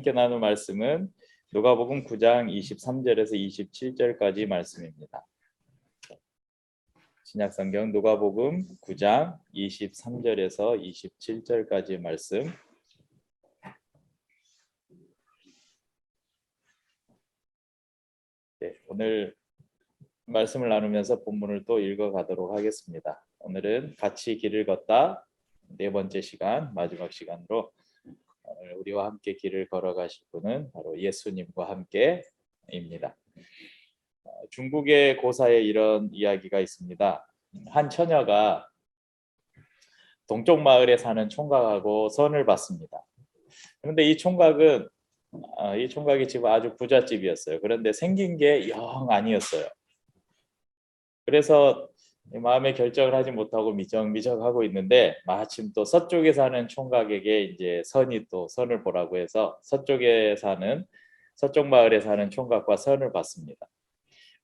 함께 나눌 말씀은 누가복음 9장 23절에서 27절까지 말씀입니다. 신약성경 누가복음 9장 23절에서 27절까지 말씀. 네, 오늘 말씀을 나누면서 본문을 또 읽어가도록 하겠습니다. 오늘은 같이 길을 걷다 네 번째 시간, 마지막 시간으로 오늘 우리와 함께 길을 걸어가실 분은 바로 예수님과 함께입니다. 중국의 고사에 이런 이야기가 있습니다. 한 처녀가 동쪽 마을에 사는 총각하고 선을 봤습니다. 그런데 이 총각이 지금 아주 부잣집이었어요. 그런데 생긴 게 영 아니었어요. 그래서 마음의 결정을 하지 못하고 미적미적하고 있는데 마침 또 서쪽에 사는 총각에게 이제 선을 보라고 해서 서쪽 마을에 사는 총각과 선을 봤습니다.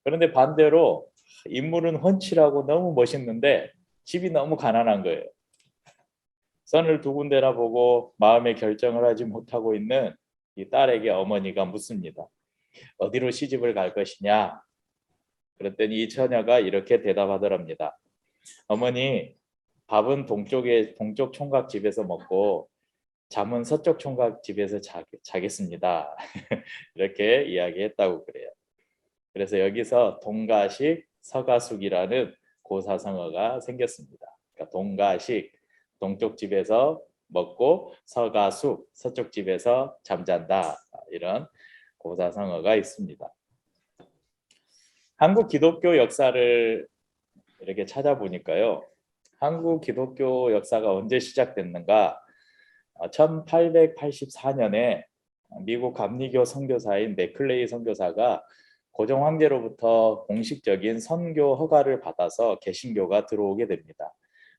그런데 반대로 인물은 훤칠하고 너무 멋있는데 집이 너무 가난한 거예요. 선을 두 군데나 보고 마음의 결정을 하지 못하고 있는 이 딸에게 어머니가 묻습니다. 어디로 시집을 갈 것이냐? 그랬더니 이 처녀가 이렇게 대답하더랍니다. 어머니, 밥은 동쪽 총각 집에서 먹고 잠은 서쪽 총각 집에서 자겠습니다. 이렇게 이야기했다고 그래요. 그래서 여기서 동가식, 서가숙이라는 고사성어가 생겼습니다. 그러니까 동가식, 동쪽 집에서 먹고 서가숙, 서쪽 집에서 잠잔다. 이런 고사성어가 있습니다. 한국 기독교 역사를 이렇게 찾아보니까요. 한국 기독교 역사가 언제 시작됐는가? 1884년에 미국 감리교 선교사인 맥클레이 선교사가 고종 황제로부터 공식적인 선교 허가를 받아서 개신교가 들어오게 됩니다.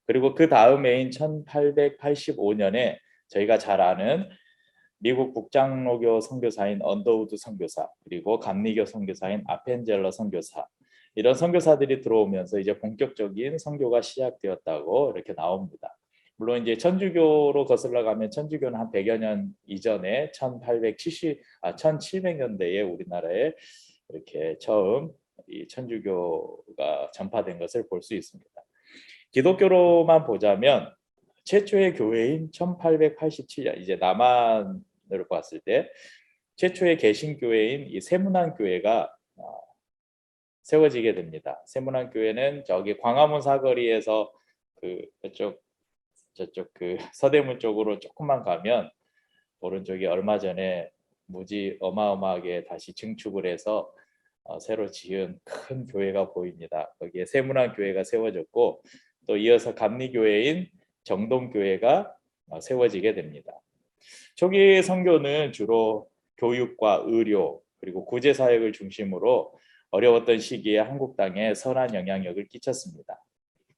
그리고 그 다음 해인 1885년에 저희가 잘 아는 미국 북장로교 선교사인 언더우드 선교사, 그리고 감리교 선교사인 아펜젤러 선교사, 이런 선교사들이 들어오면서 이제 본격적인 선교가 시작되었다고 이렇게 나옵니다. 물론 이제 천주교로 거슬러 가면 천주교는 한 100여 년 이전에 1700년대에 우리나라에 이렇게 처음 이 천주교가 전파된 것을 볼 수 있습니다. 기독교로만 보자면 최초의 교회인 1887년, 이제 남한으로 봤을 때 최초의 개신교회인 이 세문안교회가 세워지게 됩니다. 세문안교회는 저기 광화문 사거리에서 저쪽 서대문 쪽으로 조금만 가면 오른쪽에 얼마 전에 무지 어마어마하게 다시 증축을 해서 새로 지은 큰 교회가 보입니다. 거기에 세문안교회가 세워졌고 또 이어서 감리교회인 정동교회가 세워지게 됩니다. 초기 선교는 주로 교육과 의료 그리고 구제사역을 중심으로 어려웠던 시기에 한국 땅에 선한 영향력을 끼쳤습니다.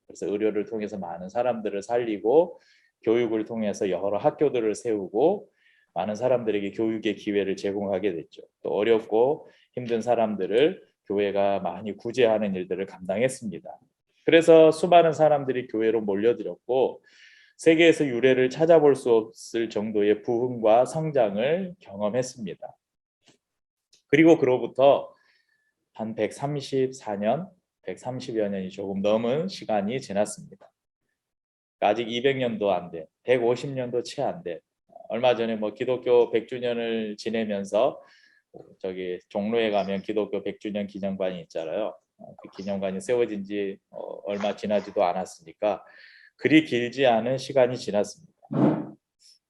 그래서 의료를 통해서 많은 사람들을 살리고 교육을 통해서 여러 학교들을 세우고 많은 사람들에게 교육의 기회를 제공하게 됐죠. 또 어렵고 힘든 사람들을 교회가 많이 구제하는 일들을 감당했습니다. 그래서 수많은 사람들이 교회로 몰려들었고 세계에서 유례를 찾아볼 수 없을 정도의 부흥과 성장을 경험했습니다. 그리고 그로부터 한 134년, 130여 년이 조금 넘은 시간이 지났습니다. 아직 200년도 안 돼, 150년도 채 안 돼. 얼마 전에 기독교 100주년을 지내면서 저기 종로에 가면 기독교 100주년 기념관이 있잖아요. 그 기념관이 세워진 지 얼마 지나지도 않았으니까 그리 길지 않은 시간이 지났습니다.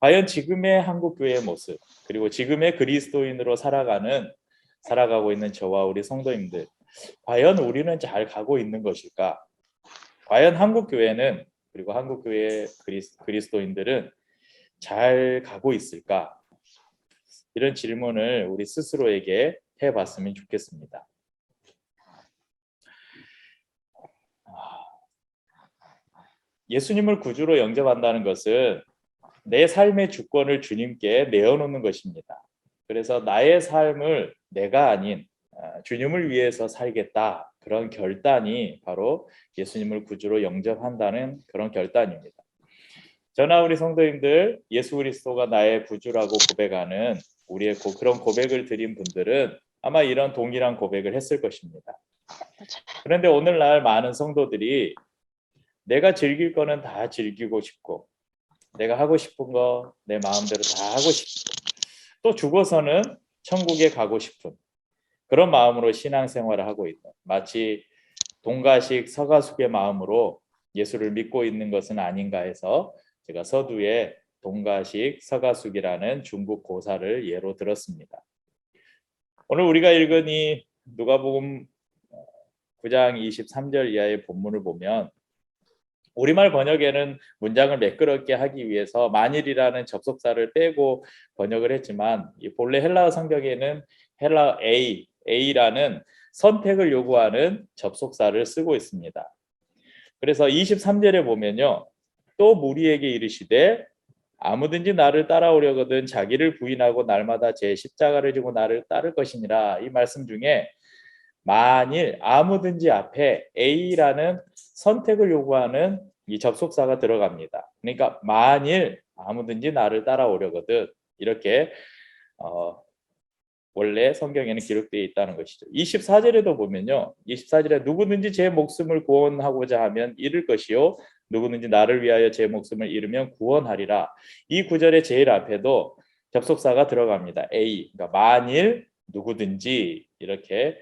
과연 지금의 한국교회의 모습, 그리고 지금의 그리스도인으로 살아가고 있는 저와 우리 성도님들, 과연 우리는 잘 가고 있는 것일까? 과연 한국교회는, 그리고 한국교회의 그리스도인들은 잘 가고 있을까? 이런 질문을 우리 스스로에게 해봤으면 좋겠습니다. 예수님을 구주로 영접한다는 것은 내 삶의 주권을 주님께 내어놓는 것입니다. 그래서 나의 삶을 내가 아닌 주님을 위해서 살겠다, 그런 결단이 바로 예수님을 구주로 영접한다는 그런 결단입니다. 저나 우리 성도님들, 예수 그리스도가 나의 구주라고 고백하는 우리의 그런 고백을 드린 분들은 아마 이런 동일한 고백을 했을 것입니다. 그런데 오늘날 많은 성도들이 내가 즐길 거는 다 즐기고 싶고 내가 하고 싶은 거 내 마음대로 다 하고 싶고 또 죽어서는 천국에 가고 싶은 그런 마음으로 신앙생활을 하고 있는 마치 동가식 서가숙의 마음으로 예수를 믿고 있는 것은 아닌가 해서 제가 서두에 동가식 서가숙이라는 중국 고사를 예로 들었습니다. 오늘 우리가 읽은 이 누가복음 9장 23절 이하의 본문을 보면 우리말 번역에는 문장을 매끄럽게 하기 위해서 만일이라는 접속사를 빼고 번역을 했지만 이 본래 헬라어 성경에는 헬라어 A라는 선택을 요구하는 접속사를 쓰고 있습니다. 그래서 23절에 보면요. 또 무리에게 이르시되 아무든지 나를 따라오려거든 자기를 부인하고 날마다 제 십자가를 지고 나를 따를 것이니라. 이 말씀 중에 만일 아무든지 앞에 A라는 선택을 요구하는 이 접속사가 들어갑니다. 그러니까 만일 아무든지 나를 따라오려거든 이렇게 원래 성경에는 기록되어 있다는 것이죠. 24절에도 보면요. 24절에 누구든지 제 목숨을 구원하고자 하면 잃을 것이요 누구든지 나를 위하여 제 목숨을 잃으면 구원하리라. 이 구절의 제일 앞에도 접속사가 들어갑니다. A. 그러니까 만일 누구든지 이렇게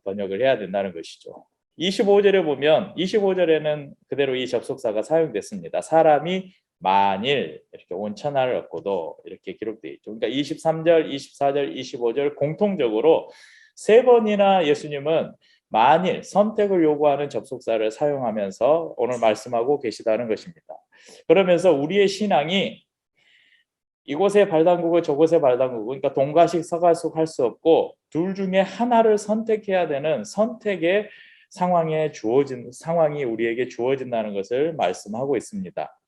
번역을 해야 된다는 것이죠. 25절에 보면 25절에는 그대로 이 접속사가 사용됐습니다. 사람이 만일 이렇게 온천하를 얻고도 이렇게 기록되어 있죠. 그러니까 23절, 24절, 25절 공통적으로 세 번이나 예수님은 만일 선택을 요구하는 접속사를 사용하면서 오늘 말씀하고 계시다는 것입니다. 그러면서 우리의 신앙이 이곳에 발 담그고 저곳에 발 담그고 그러니까 동가식 서가숙 할 수 없고 둘 중에 하나를 선택해야 되는 선택의 상황이 우리에게 주어진다는 것을 말씀하고 있습니다.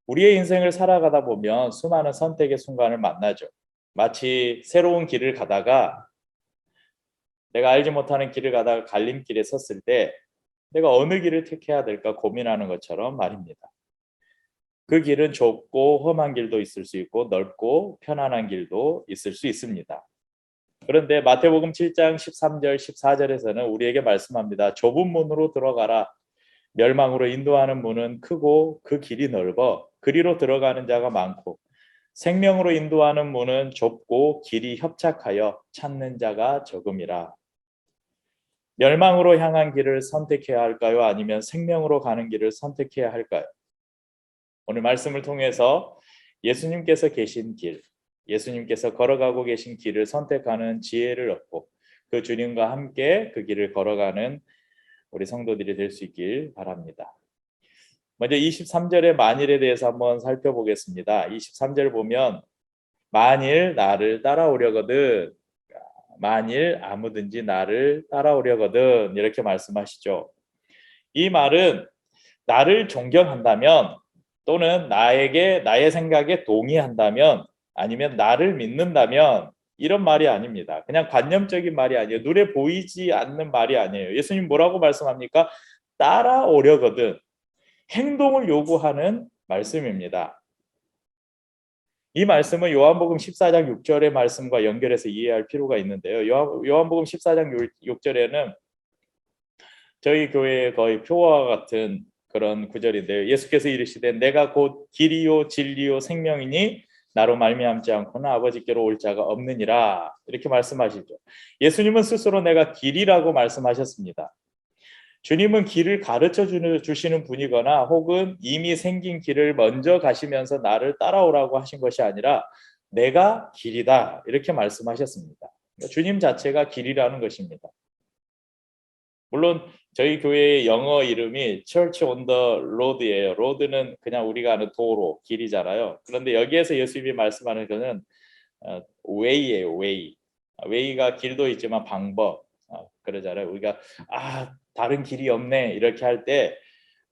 우리의 인생을 살아가다 보면 수많은 선택의 순간을 만나죠. 마치 새로운 길을 가다가 내가 알지 못하는 길을 가다가 갈림길에 섰을 때 내가 어느 길을 택해야 될까 고민하는 것처럼 말입니다. 그 길은 좁고 험한 길도 있을 수 있고 넓고 편안한 길도 있을 수 있습니다. 그런데 마태복음 7장 13절 14절에서는 우리에게 말씀합니다. 좁은 문으로 들어가라. 멸망으로 인도하는 문은 크고 그 길이 넓어 그리로 들어가는 자가 많고 생명으로 인도하는 문은 좁고 길이 협착하여 찾는 자가 적음이라. 멸망으로 향한 길을 선택해야 할까요? 아니면 생명으로 가는 길을 선택해야 할까요? 오늘 말씀을 통해서 예수님께서 계신 길, 예수님께서 걸어가고 계신 길을 선택하는 지혜를 얻고 그 주님과 함께 그 길을 걸어가는 우리 성도들이 될 수 있길 바랍니다. 먼저 23절의 만일에 대해서 한번 살펴보겠습니다. 23절 보면 만일 나를 따라오려거든 만일 아무든지 나를 따라오려거든 이렇게 말씀하시죠. 이 말은 나를 존경한다면 또는 나의 생각에 동의한다면 아니면 나를 믿는다면 이런 말이 아닙니다. 그냥 관념적인 말이 아니에요. 눈에 보이지 않는 말이 아니에요. 예수님 뭐라고 말씀합니까? 따라오려거든 행동을 요구하는 말씀입니다. 이 말씀은 요한복음 14장 6절의 말씀과 연결해서 이해할 필요가 있는데요. 요한복음 14장 6절에는 저희 교회의 거의 표와 같은 그런 구절인데요. 예수께서 이르시되 내가 곧 길이요 진리요 생명이니 나로 말미암지 않고는 아버지께로 올 자가 없느니라 이렇게 말씀하시죠. 예수님은 스스로 내가 길이라고 말씀하셨습니다. 주님은 길을 가르쳐 주시는 분이거나 혹은 이미 생긴 길을 먼저 가시면서 나를 따라오라고 하신 것이 아니라 내가 길이다 이렇게 말씀하셨습니다. 주님 자체가 길이라는 것입니다. 물론 저희 교회의 영어 이름이 Church on the Road예요. 로드는 그냥 우리가 아는 도로, 길이잖아요. 그런데 여기에서 예수님이 말씀하는 것은 way예요, way. way가 길도 있지만 방법 그러잖아요. 우리가 다른 길이 없네 이렇게 할 때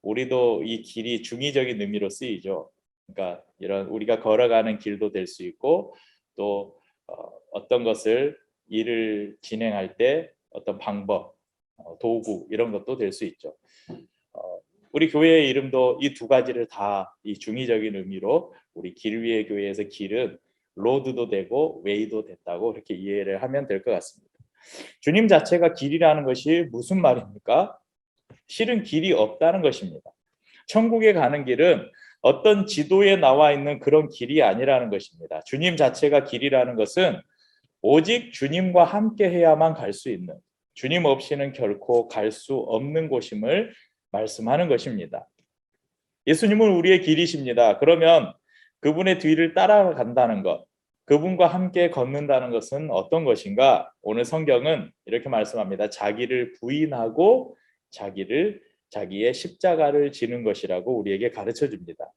우리도 이 길이 중의적인 의미로 쓰이죠. 그러니까 이런 우리가 걸어가는 길도 될 수 있고 또 어떤 것을 일을 진행할 때 어떤 방법 도구 이런 것도 될 수 있죠. 우리 교회의 이름도 이 두 가지를 다 이 중의적인 의미로 우리 길 위의 교회에서 길은 로드도 되고 웨이도 됐다고 그렇게 이해를 하면 될 것 같습니다. 주님 자체가 길이라는 것이 무슨 말입니까? 실은 길이 없다는 것입니다. 천국에 가는 길은 어떤 지도에 나와 있는 그런 길이 아니라는 것입니다. 주님 자체가 길이라는 것은 오직 주님과 함께 해야만 갈 수 있는, 주님 없이는 결코 갈 수 없는 곳임을 말씀하는 것입니다. 예수님은 우리의 길이십니다. 그러면 그분의 뒤를 따라간다는 것, 그분과 함께 걷는다는 것은 어떤 것인가? 오늘 성경은 이렇게 말씀합니다. 자기를 부인하고 자기의 십자가를 지는 것이라고 우리에게 가르쳐 줍니다.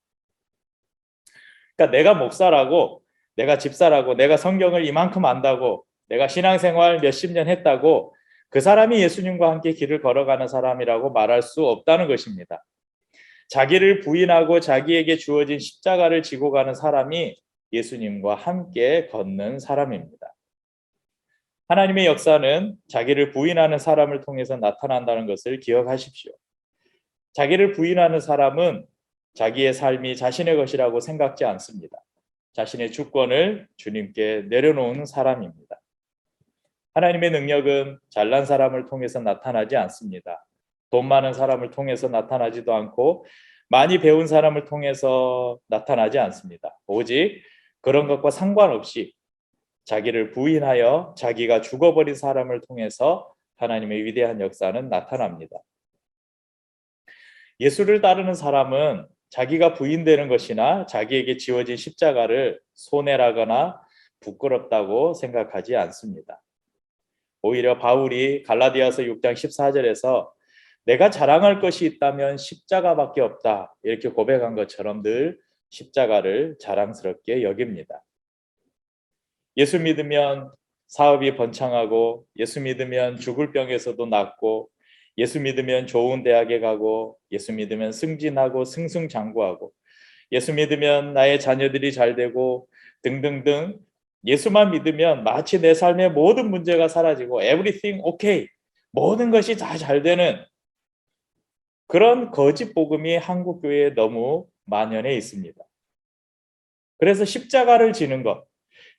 그러니까 내가 목사라고, 내가 집사라고, 내가 성경을 이만큼 안다고, 내가 신앙생활 몇십 년 했다고 그 사람이 예수님과 함께 길을 걸어가는 사람이라고 말할 수 없다는 것입니다. 자기를 부인하고 자기에게 주어진 십자가를 지고 가는 사람이 예수님과 함께 걷는 사람입니다. 하나님의 역사는 자기를 부인하는 사람을 통해서 나타난다는 것을 기억하십시오. 자기를 부인하는 사람은 자기의 삶이 자신의 것이라고 생각지 않습니다. 자신의 주권을 주님께 내려놓은 사람입니다. 하나님의 능력은 잘난 사람을 통해서 나타나지 않습니다. 돈 많은 사람을 통해서 나타나지도 않고 많이 배운 사람을 통해서 나타나지 않습니다. 오직 그런 것과 상관없이 자기를 부인하여 자기가 죽어버린 사람을 통해서 하나님의 위대한 역사는 나타납니다. 예수를 따르는 사람은 자기가 부인되는 것이나 자기에게 지어진 십자가를 손해라거나 부끄럽다고 생각하지 않습니다. 오히려 바울이 갈라디아서 6장 14절에서 내가 자랑할 것이 있다면 십자가밖에 없다 이렇게 고백한 것처럼 늘 십자가를 자랑스럽게 여깁니다. 예수 믿으면 사업이 번창하고, 예수 믿으면 죽을 병에서도 낫고, 예수 믿으면 좋은 대학에 가고, 예수 믿으면 승진하고 승승장구하고, 예수 믿으면 나의 자녀들이 잘 되고 등등등, 예수만 믿으면 마치 내 삶의 모든 문제가 사라지고 everything okay, 모든 것이 다 잘 되는 그런 거짓 복음이 한국 교회에 너무 만연해 있습니다. 그래서 십자가를 지는 것,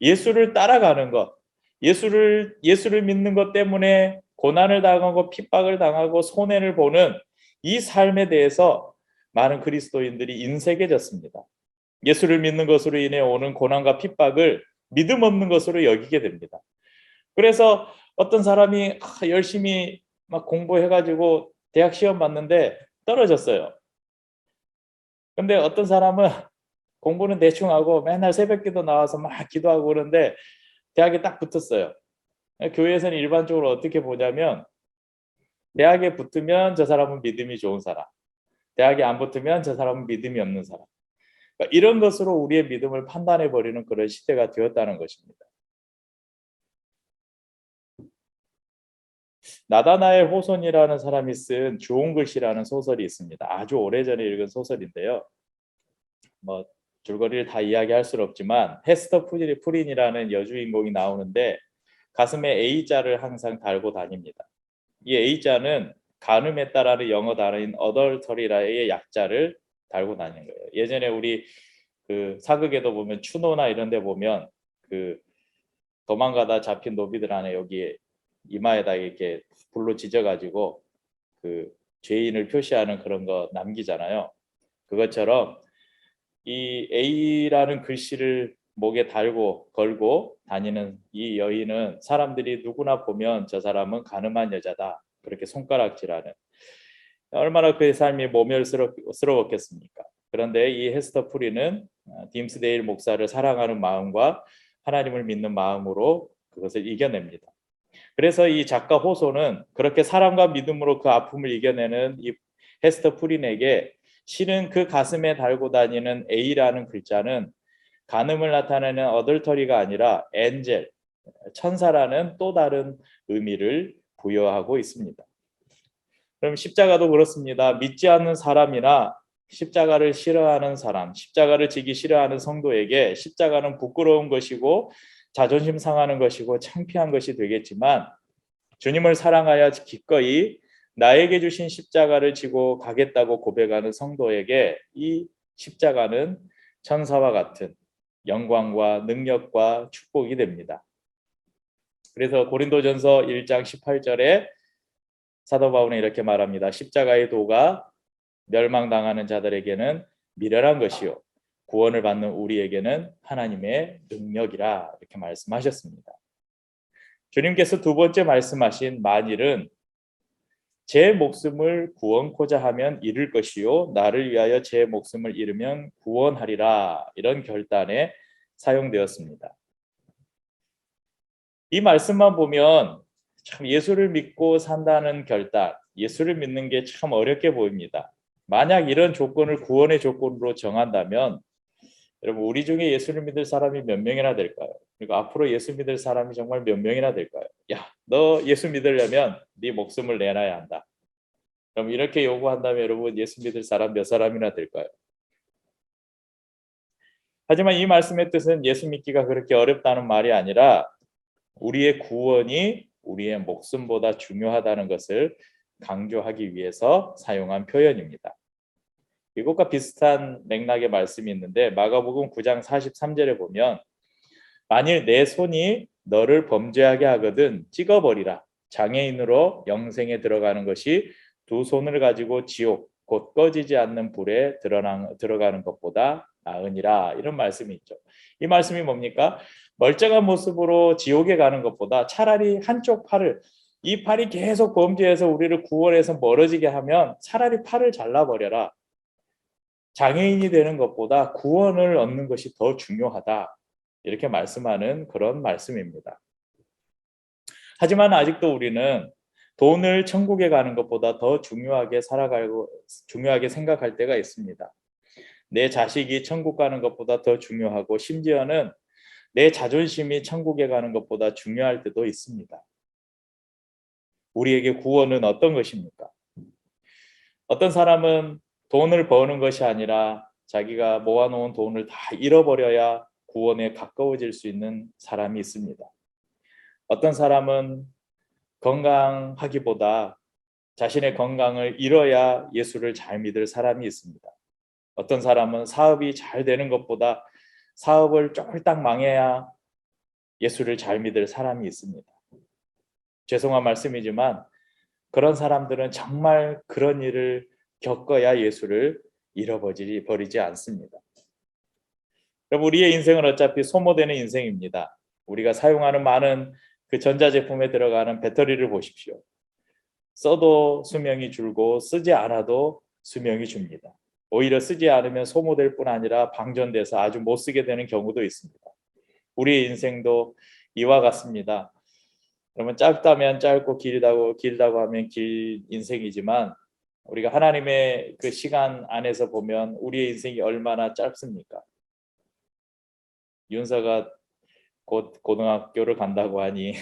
예수를 따라가는 것, 예수를 믿는 것 때문에 고난을 당하고 핍박을 당하고 손해를 보는 이 삶에 대해서 많은 그리스도인들이 인색해졌습니다. 예수를 믿는 것으로 인해 오는 고난과 핍박을 믿음 없는 것으로 여기게 됩니다. 그래서 어떤 사람이 열심히 막 공부해가지고 대학 시험 봤는데 떨어졌어요. 근데 어떤 사람은 공부는 대충 하고 맨날 새벽기도 나와서 막 기도하고 그러는데 대학에 딱 붙었어요. 교회에서는 일반적으로 어떻게 보냐면 대학에 붙으면 저 사람은 믿음이 좋은 사람, 대학에 안 붙으면 저 사람은 믿음이 없는 사람. 그러니까 이런 것으로 우리의 믿음을 판단해버리는 그런 시대가 되었다는 것입니다. 나다나엘 호손이라는 사람이 쓴 좋은 글씨라는 소설이 있습니다. 아주 오래전에 읽은 소설인데요. 뭐 줄거리를 다 이야기할 수는 없지만 헤스터 프린이라는 여주인공이 나오는데 가슴에 A자를 항상 달고 다닙니다. 이 A자는 간음했다라는 영어 단어인 adultery의 약자를 달고 다니는 거예요. 예전에 우리 그 사극에도 보면 추노나 이런 데 보면 그 도망가다 잡힌 노비들 안에 여기에 이마에다 이렇게 불로 지져가지고 그 죄인을 표시하는 그런 거 남기잖아요. 그것처럼 이 A라는 글씨를 목에 달고 걸고 다니는 이 여인은 사람들이 누구나 보면 저 사람은 간음한 여자다 그렇게 손가락질하는, 얼마나 그의 삶이 모멸스러웠겠습니까? 그런데 이 헤스터 프리는 딤스데일 목사를 사랑하는 마음과 하나님을 믿는 마음으로 그것을 이겨냅니다. 그래서 이 작가 호소는 그렇게 사랑과 믿음으로 그 아픔을 이겨내는 이 헤스터 프린에게 실은 그 가슴에 달고 다니는 A라는 글자는 간음을 나타내는 어덜터리가 아니라 엔젤, 천사라는 또 다른 의미를 부여하고 있습니다. 그럼 십자가도 그렇습니다. 믿지 않는 사람이나 십자가를 싫어하는 사람, 십자가를 지기 싫어하는 성도에게 십자가는 부끄러운 것이고 자존심 상하는 것이고 창피한 것이 되겠지만 주님을 사랑하여 기꺼이 나에게 주신 십자가를 지고 가겠다고 고백하는 성도에게 이 십자가는 천사와 같은 영광과 능력과 축복이 됩니다. 그래서 고린도전서 1장 18절에 사도 바울은 이렇게 말합니다. 십자가의 도가 멸망당하는 자들에게는 미련한 것이요 구원을 받는 우리에게는 하나님의 능력이라 이렇게 말씀하셨습니다. 주님께서 두 번째 말씀하신 만일은 제 목숨을 구원코자 하면 잃을 것이요 나를 위하여 제 목숨을 잃으면 구원하리라 이런 결단에 사용되었습니다. 이 말씀만 보면 참 예수를 믿고 산다는 결단, 예수를 믿는 게 참 어렵게 보입니다. 만약 이런 조건을 구원의 조건으로 정한다면 여러분 우리 중에 예수를 믿을 사람이 몇 명이나 될까요? 그리고 앞으로 예수 믿을 사람이 정말 몇 명이나 될까요? 야, 너 예수 믿으려면 네 목숨을 내놔야 한다. 그럼 이렇게 요구한다면 여러분 예수 믿을 사람 몇 사람이나 될까요? 하지만 이 말씀의 뜻은 예수 믿기가 그렇게 어렵다는 말이 아니라 우리의 구원이 우리의 목숨보다 중요하다는 것을 강조하기 위해서 사용한 표현입니다. 이것과 비슷한 맥락의 말씀이 있는데 마가복음 9장 43절에 보면 만일 내 손이 너를 범죄하게 하거든 찍어버리라. 장애인으로 영생에 들어가는 것이 두 손을 가지고 지옥 곧 꺼지지 않는 불에 들어가는 것보다 나으니라 이런 말씀이 있죠. 이 말씀이 뭡니까? 멀쩡한 모습으로 지옥에 가는 것보다 차라리 한쪽 팔을 이 팔이 계속 범죄해서 우리를 구원해서 멀어지게 하면 차라리 팔을 잘라버려라. 장애인이 되는 것보다 구원을 얻는 것이 더 중요하다. 이렇게 말씀하는 그런 말씀입니다. 하지만 아직도 우리는 돈을 천국에 가는 것보다 더 중요하게 중요하게 생각할 때가 있습니다. 내 자식이 천국 가는 것보다 더 중요하고 심지어는 내 자존심이 천국에 가는 것보다 중요할 때도 있습니다. 우리에게 구원은 어떤 것입니까? 어떤 사람은 돈을 버는 것이 아니라 자기가 모아놓은 돈을 다 잃어버려야 구원에 가까워질 수 있는 사람이 있습니다. 어떤 사람은 건강하기보다 자신의 건강을 잃어야 예수를 잘 믿을 사람이 있습니다. 어떤 사람은 사업이 잘 되는 것보다 사업을 쫄딱 망해야 예수를 잘 믿을 사람이 있습니다. 죄송한 말씀이지만 그런 사람들은 정말 그런 일을 겪어야 예수를 잃어버리지 않습니다. 여러분 우리의 인생은 어차피 소모되는 인생입니다. 우리가 사용하는 많은 그 전자제품에 들어가는 배터리를 보십시오. 써도 수명이 줄고 쓰지 않아도 수명이 줍니다. 오히려 쓰지 않으면 소모될 뿐 아니라 방전돼서 아주 못 쓰게 되는 경우도 있습니다. 우리의 인생도 이와 같습니다. 그러면 짧다면 짧고 길다고 하면 길 인생이지만 우리가 하나님의 그 시간 안에서 보면 우리의 인생이 얼마나 짧습니까? 윤서가 곧 고등학교를 간다고 하니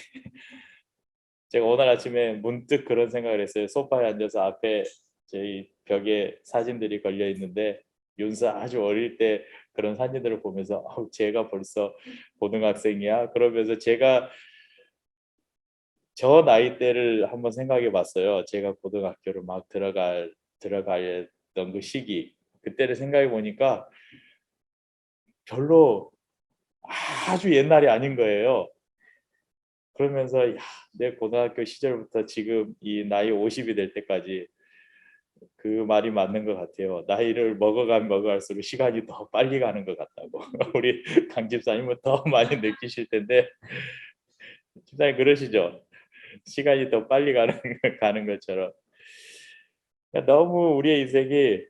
제가 오늘 아침에 문득 그런 생각을 했어요. 소파에 앉아서 앞에 저희 벽에 사진들이 걸려 있는데 윤서 아주 어릴 때 그런 사진들을 보면서 제가 벌써 고등학생이야? 그러면서 제가 저 나이 때를 한번 생각해 봤어요. 제가 고등학교를 막 들어가던 그 시기 그때를 생각해 보니까 별로 아주 옛날이 아닌 거예요. 그러면서 내 고등학교 시절부터 지금 이 나이 50이 될 때까지 그 말이 맞는 것 같아요. 나이를 먹어가면 먹어갈수록 시간이 더 빨리 가는 것 같다고. 우리 강 집사님은 더 많이 느끼실 텐데 집사님 그러시죠? 시간이 더 빨리 가는 것처럼. 그러니까 너무 우리의 인생이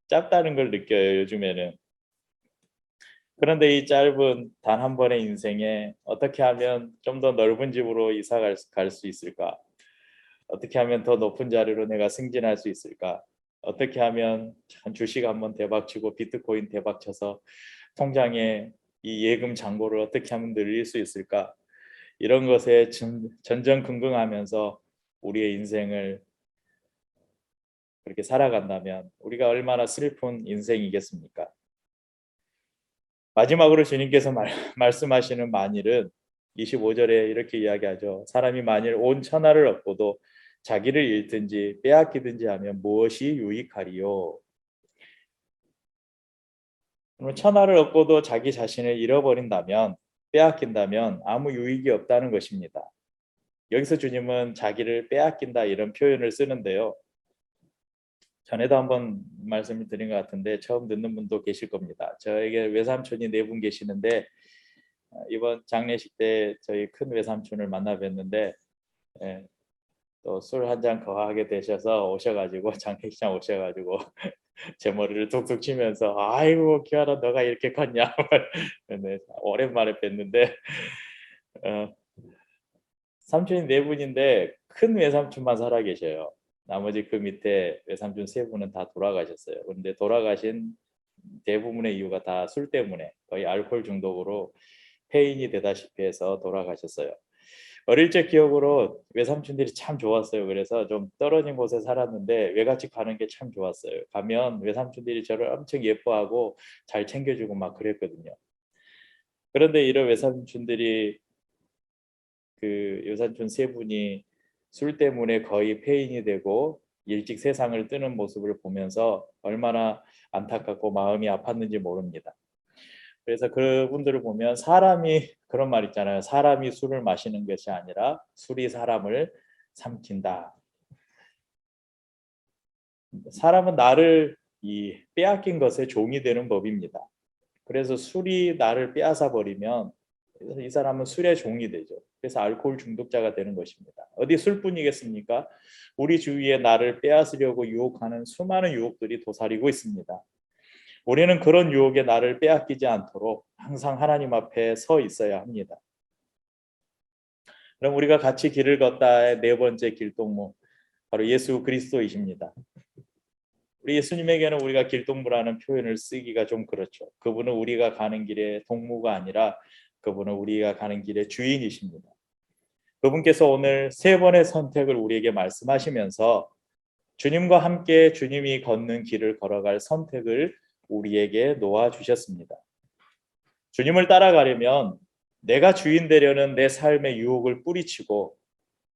짧다는 걸 느껴요, 요즘에는. 그런데 이 짧은 단 한 번의 인생에 어떻게 하면 좀 더 넓은 집으로 이사 갈 수 있을까? 어떻게 하면 더 높은 자리로 내가 승진할 수 있을까? 어떻게 하면 참 주식 한번 대박 치고 비트코인 대박 쳐서 통장에 이 예금 잔고를 어떻게 하면 늘릴 수 있을까? 이런 것에 전전긍긍하면서 우리의 인생을 그렇게 살아간다면 우리가 얼마나 슬픈 인생이겠습니까? 마지막으로 주님께서 말씀하시는 만일은 25절에 이렇게 이야기하죠. 사람이 만일 온 천하를 얻고도 자기를 잃든지 빼앗기든지 하면 무엇이 유익하리요? 그러면 천하를 얻고도 자기 자신을 잃어버린다면, 빼앗긴다면 아무 유익이 없다는 것입니다. 여기서 주님은 자기를 빼앗긴다 이런 표현을 쓰는데요. 전에도 한번 말씀을 드린 것 같은데 처음 듣는 분도 계실 겁니다. 저에게 외삼촌이 4분 계시는데 이번 장례식 때 저희 큰 외삼촌을 만나 뵀는데 또 술 한 잔 거하게 되셔서 오셔가지고 장례식장 오셔가지고 제 머리를 툭툭 치면서 아이고 기아라 너가 이렇게 컸냐. 네, 오랜만에 뵀는데 삼촌이 4분인데 큰 외삼촌만 살아 계셔요. 나머지 그 밑에 외삼촌 3분은 다 돌아가셨어요. 그런데 돌아가신 대부분의 이유가 다 술 때문에 거의 알코올 중독으로 폐인이 되다시피 해서 돌아가셨어요. 어릴 적 기억으로 외삼촌들이 참 좋았어요. 그래서 좀 떨어진 곳에 살았는데 외갓집 가는 게 참 좋았어요. 가면 외삼촌들이 저를 엄청 예뻐하고 잘 챙겨주고 막 그랬거든요. 그런데 이런 외삼촌들이 그 외삼촌 3분이 술 때문에 거의 폐인이 되고 일찍 세상을 뜨는 모습을 보면서 얼마나 안타깝고 마음이 아팠는지 모릅니다. 그래서 그분들을 보면 사람이 그런 말 있잖아요. 사람이 술을 마시는 것이 아니라 술이 사람을 삼킨다. 사람은 나를 빼앗긴 것에 종이 되는 법입니다. 그래서 술이 나를 빼앗아 버리면 이 사람은 술의 종이 되죠. 그래서 알코올 중독자가 되는 것입니다. 어디 술뿐이겠습니까? 우리 주위에 나를 빼앗으려고 유혹하는 수많은 유혹들이 도사리고 있습니다. 우리는 그런 유혹에 나를 빼앗기지 않도록 항상 하나님 앞에 서 있어야 합니다. 그럼 우리가 같이 길을 걷다의 4번째 길동무, 바로 예수 그리스도이십니다. 우리 예수님에게는 우리가 길동무라는 표현을 쓰기가 좀 그렇죠. 그분은 우리가 가는 길의 동무가 아니라 그분은 우리가 가는 길의 주인이십니다. 그분께서 오늘 3번의 선택을 우리에게 말씀하시면서 주님과 함께 주님이 걷는 길을 걸어갈 선택을 우리에게 놓아주셨습니다. 주님을 따라가려면 내가 주인 되려는 내 삶의 유혹을 뿌리치고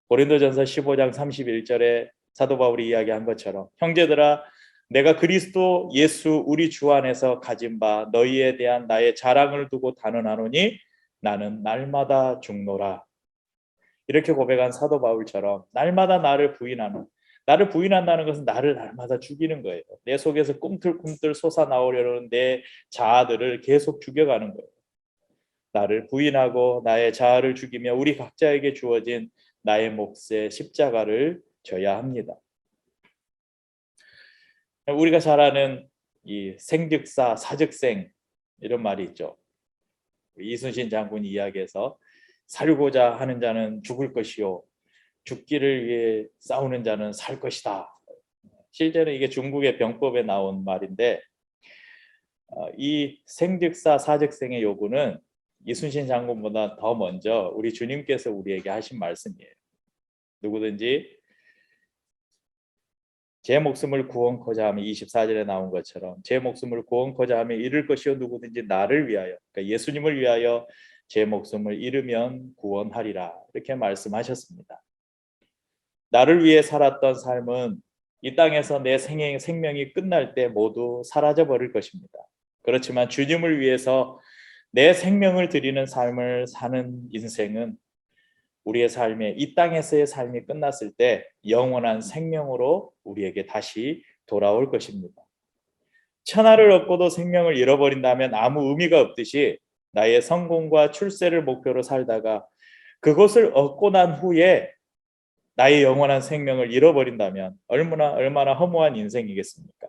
고린도전서 15장 31절에 사도 바울이 이야기한 것처럼 형제들아 내가 그리스도 예수 우리 주 안에서 가진 바 너희에 대한 나의 자랑을 두고 단언하노니 나는 날마다 죽노라. 이렇게 고백한 사도 바울처럼 날마다 나를 부인한다는 것은 나를 날마다 죽이는 거예요. 내 속에서 꿈틀꿈틀 솟아나오려는 내 자아들을 계속 죽여가는 거예요. 나를 부인하고 나의 자아를 죽이며 우리 각자에게 주어진 나의 몫의 십자가를 져야 합니다. 우리가 잘 아는 이 생즉사 사즉생 이런 말이 있죠. 이순신 장군이 이야기해서 살고자 하는 자는 죽을 것이요 죽기를 위해 싸우는 자는 살 것이다. 실제로 이게 중국의 병법에 나온 말인데 이 생즉사 사즉생의 요구는 이순신 장군보다 더 먼저 우리 주님께서 우리에게 하신 말씀이에요. 누구든지 제 목숨을 구원코자 하면 24절에 나온 것처럼 제 목숨을 구원코자 하면 잃을 것이요 누구든지 나를 위하여 그러니까 예수님을 위하여 제 목숨을 잃으면 구원하리라 이렇게 말씀하셨습니다. 나를 위해 살았던 삶은 이 땅에서 내 생명이 끝날 때 모두 사라져 버릴 것입니다. 그렇지만 주님을 위해서 내 생명을 드리는 삶을 사는 인생은 우리의 삶에 이 땅에서의 삶이 끝났을 때 영원한 생명으로 우리에게 다시 돌아올 것입니다. 천하를 얻고도 생명을 잃어버린다면 아무 의미가 없듯이 나의 성공과 출세를 목표로 살다가 그것을 얻고 난 후에 나의 영원한 생명을 잃어버린다면 얼마나 허무한 인생이겠습니까?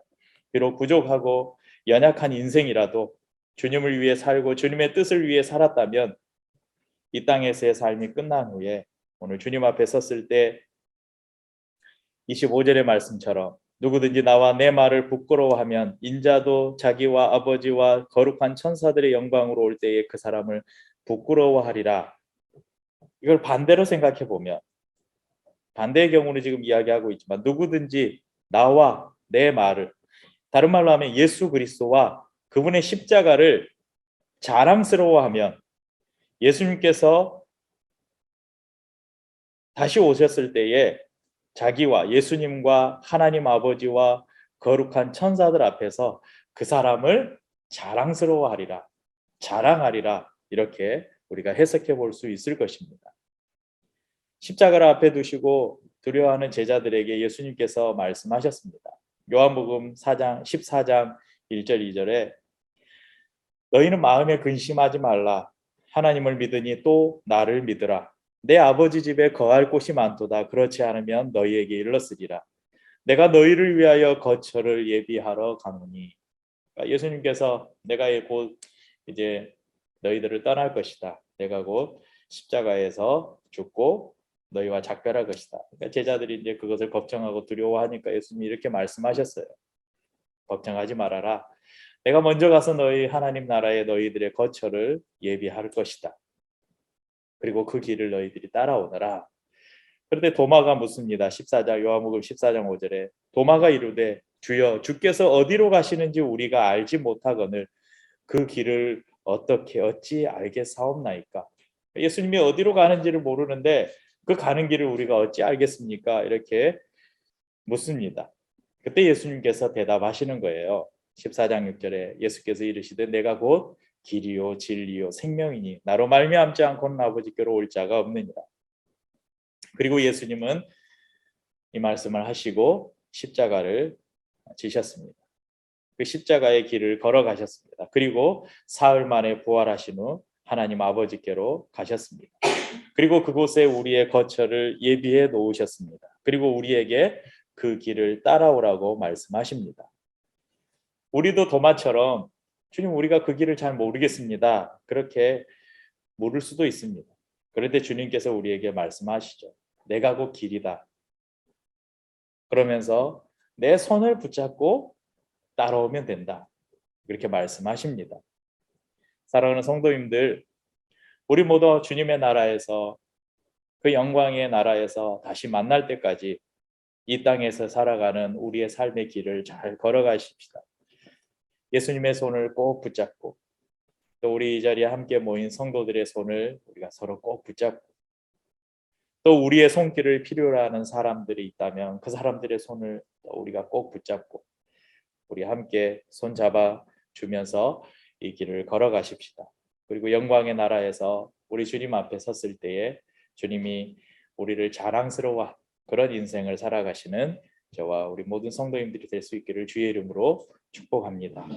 비록 부족하고 연약한 인생이라도 주님을 위해 살고 주님의 뜻을 위해 살았다면 이 땅에서의 삶이 끝난 후에 오늘 주님 앞에 섰을 때 25절의 말씀처럼 누구든지 나와 내 말을 부끄러워하면 인자도 자기와 아버지와 거룩한 천사들의 영광으로 올 때에 그 사람을 부끄러워하리라. 이걸 반대로 생각해 보면 반대의 경우는 지금 이야기하고 있지만 누구든지 나와 내 말을 다른 말로 하면 예수 그리스도와 그분의 십자가를 자랑스러워하면 예수님께서 다시 오셨을 때에 자기와 예수님과 하나님 아버지와 거룩한 천사들 앞에서 그 사람을 자랑스러워하리라, 자랑하리라, 이렇게 우리가 해석해 볼 수 있을 것입니다. 십자가를 앞에 두시고 두려워하는 제자들에게 예수님께서 말씀하셨습니다. 요한복음 4장 14장 1절 2절에 너희는 마음에 근심하지 말라. 하나님을 믿으니 또 나를 믿으라. 내 아버지 집에 거할 곳이 많도다. 그렇지 않으면 너희에게 일렀으리라. 내가 너희를 위하여 거처를 예비하러 가노니. 그러니까 예수님께서 내가 곧 이제 너희들을 떠날 것이다. 내가 곧 십자가에서 죽고 너희와 작별할 것이다. 그러니까 제자들이 이제 그것을 걱정하고 두려워하니까 예수님이 이렇게 말씀하셨어요. 걱정하지 말아라. 내가 먼저 가서 너희 하나님 나라에 너희들의 거처를 예비할 것이다. 그리고 그 길을 너희들이 따라오너라. 그런데 도마가 묻습니다. 14장 요한복음 14장 5절에 도마가 이르되 주여 주께서 어디로 가시는지 우리가 알지 못하거늘 그 길을 어찌 알겠사옵나이까. 예수님이 어디로 가는지를 모르는데 그 가는 길을 우리가 어찌 알겠습니까? 이렇게 묻습니다. 그때 예수님께서 대답하시는 거예요. 14장 6절에 예수께서 이르시되 내가 곧 길이요 진리요 생명이니 나로 말미암지 않고는 아버지께로 올 자가 없느니라. 그리고 예수님은 이 말씀을 하시고 십자가를 지셨습니다. 그 십자가의 길을 걸어가셨습니다. 그리고 사흘 만에 부활하신 후 하나님 아버지께로 가셨습니다. 그리고 그곳에 우리의 거처를 예비해 놓으셨습니다. 그리고 우리에게 그 길을 따라오라고 말씀하십니다. 우리도 도마처럼 주님 우리가 그 길을 잘 모르겠습니다. 그렇게 물을 수도 있습니다. 그런데 주님께서 우리에게 말씀하시죠. 내가 곧 길이다. 그러면서 내 손을 붙잡고 따라오면 된다. 그렇게 말씀하십니다. 사랑하는 성도님들, 우리 모두 주님의 나라에서 그 영광의 나라에서 다시 만날 때까지 이 땅에서 살아가는 우리의 삶의 길을 잘 걸어가십시다. 예수님의 손을 꼭 붙잡고 또 우리 이 자리에 함께 모인 성도들의 손을 우리가 서로 꼭 붙잡고 또 우리의 손길을 필요로 하는 사람들이 있다면 그 사람들의 손을 우리가 꼭 붙잡고 우리 함께 손잡아 주면서 이 길을 걸어가십시다. 그리고 영광의 나라에서 우리 주님 앞에 섰을 때에 주님이 우리를 자랑스러워한 그런 인생을 살아가시는 저와 우리 모든 성도님들이 될 수 있기를 주의 이름으로 축복합니다.